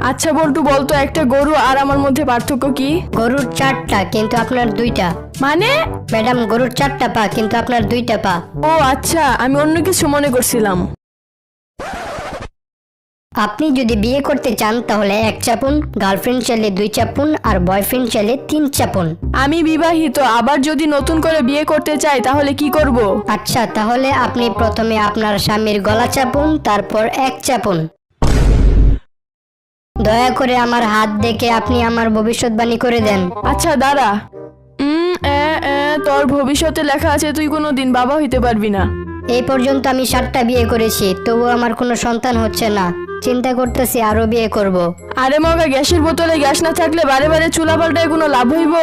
আচ্ছা বল্টু বলতো, একটা গরু আর আমার মধ্যে পার্থক্য কি? গরুর 4টা কিন্তু আপনার 2টা। মানে? ম্যাডাম, গরুর 4টা পা কিন্তু আপনার 2টা পা। ও আচ্ছা, আমি অন্য কিছু মনে করছিলাম। আপনি যদি বিয়ে করতে চান তাহলে 1 চাপুন, গার্লফ্রেন্ড চাইলে 2 চাপুন, আর বয়ফ্রেন্ড চাইলে 3 চাপুন। আমি বিবাহিত, আবার যদি নতুন করে বিয়ে করতে চাই তাহলে কি করব? আচ্ছা, তাহলে আপনি প্রথমে আপনার স্বামীর গলা চাপুন, তারপর 1 চাপুন। দয়া করে আমার হাত দেখে আপনি আমার ভবিষ্যৎবাণী করে দেন। আচ্ছা দাঁড়া। তোর ভবিষ্যতে লেখা আছে তুই কোনোদিন বাবা হইতে পারবি না। এই পর্যন্ত আমি 7টা বিয়ে করেছি, তবুও আমার কোনো সন্তান হচ্ছে না। চিন্তা করতেছি আরো বিয়ে করব। আরে মগা, গ্যাসের বোতলে গ্যাস না থাকলে বারে বারে চুলা পাল্টায় কোনো লাভ হইব?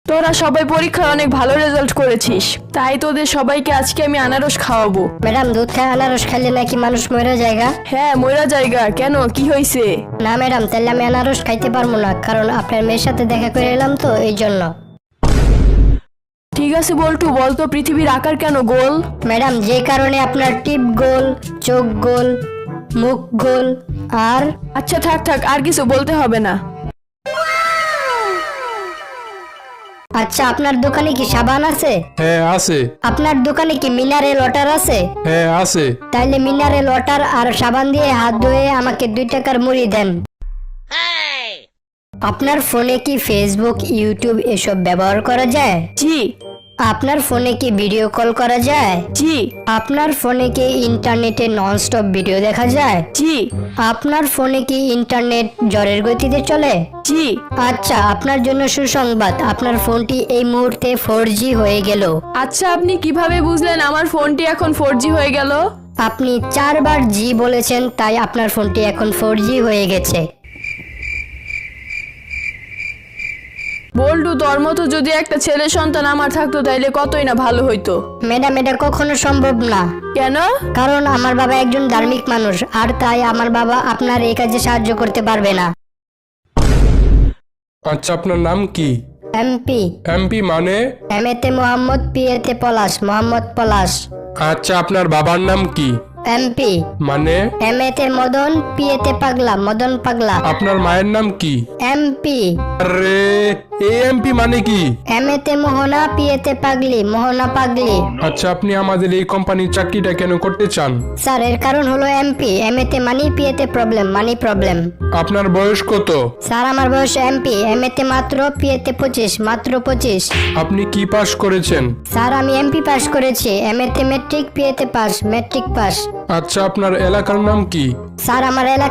তোরা সবাই পরীক্ষায় অনেক ভালো রেজাল্ট করেছিস, তাই তোদের সবাইকে আজকে আমি আনারস খাওয়াবো। ম্যাডাম, দুধ খায় আনারস খাইলে নাকি মানুষ মরে জায়গা? হ্যাঁ, ময়রা জায়গা। কেন, কি হয়েছে? না ম্যাডাম, তাহলে আমি আনারস খাইতে পারবো না, কারণ আপনার মেয়ের সাথে দেখা করে এলাম তো এই জন্য। ঠিক আছে বল্টু, বলতো পৃথিবীর আকার কেন গোল? ম্যাডাম, যে কারণে আপনার টিপ গোল, চোখ গোল, মুখ গোল, আর আচ্ছা থাক থাক, আর কিছু বলতে হবে না। আচ্ছা, আপনার দোকানে কি সাবান আছে? হ্যাঁ আছে। আপনার দোকানে কি মিনারেল ওয়াটার আছে? হ্যাঁ আছে। তাইলে মিনারেল ওয়াটার আর সাবান দিয়ে হাত ধুয়ে আমাকে 2 টাকার মুড়ি দেন। আপনার ফোনে কি ফেসবুক, ইউটিউব এসব ব্যবহার করা যায়? জি। আপনার ফোনে কি ভিডিও কল করা যায়? জি। আপনার ফোনে কি ইন্টারনেটে ননস্টপ ভিডিও দেখা যায়? জি। আপনার ফোনে কি ইন্টারনেট ঝড়ের গতিতে চলে? জি। আচ্ছা, আপনার জন্য সুসংবাদ, আপনার ফোনটি এই মুহূর্তে 4G হয়ে গেল। আচ্ছা, আপনি কিভাবে বুঝলেন আমার ফোনটি এখন 4G হয়ে গেল? আপনি 4 বার জি বলেছেন, তাই আপনার ফোনটি এখন 4G হয়ে গেছে। বল্টু, তোর মতো যদি একটা ছেলে সন্তান আমার থাকতো তাইলে কতই না ভালো হইতো। ম্যাডাম, এটা কখনো সম্ভব না। কেন? কারণ আমার বাবা একজন ধার্মিক মানুষ, আর তাই আমার বাবা আপনার এই কাজে সাহায্য করতে পারবে না। আচ্ছা, আপনার নাম কি? এমপি। এমপি মানে? এমএতে মোহাম্মদ, পিএতে পলাশ, মোহাম্মদ পলাশ। আচ্ছা, আপনার বাবার নাম কি? এমপি মানে? এমএতে মদন, পিএতে পাগলা, মদন পাগলা। আপনার মায়ের নাম কি? এমপি। আরে, এই এমপি মানে কি? এমএতে মোহনা, পিএতে পাগলি, মোহনা পাগলি। আচ্ছা, আপনি আমাদের এই কোম্পানির চাকরিটা কেন করতে চান? স্যার, এর কারণ হলো এমপি। এমএতে মানি, পিএতে প্রবলেম, মানি প্রবলেম। আপনার বয়স কত? স্যার, আমার বয়স এমপি। এমএতে মাত্র, পিএতে 25, মাত্র 25। আপনি কি পাশ করেছেন? স্যার, আমি এমপি পাস করেছি। এমএতে ম্যাট্রিক, পিএতে পাস, ম্যাট্রিক পাস। আচ্ছা, আপনার এলাকার নাম কি? স্যার, আমার এলাকা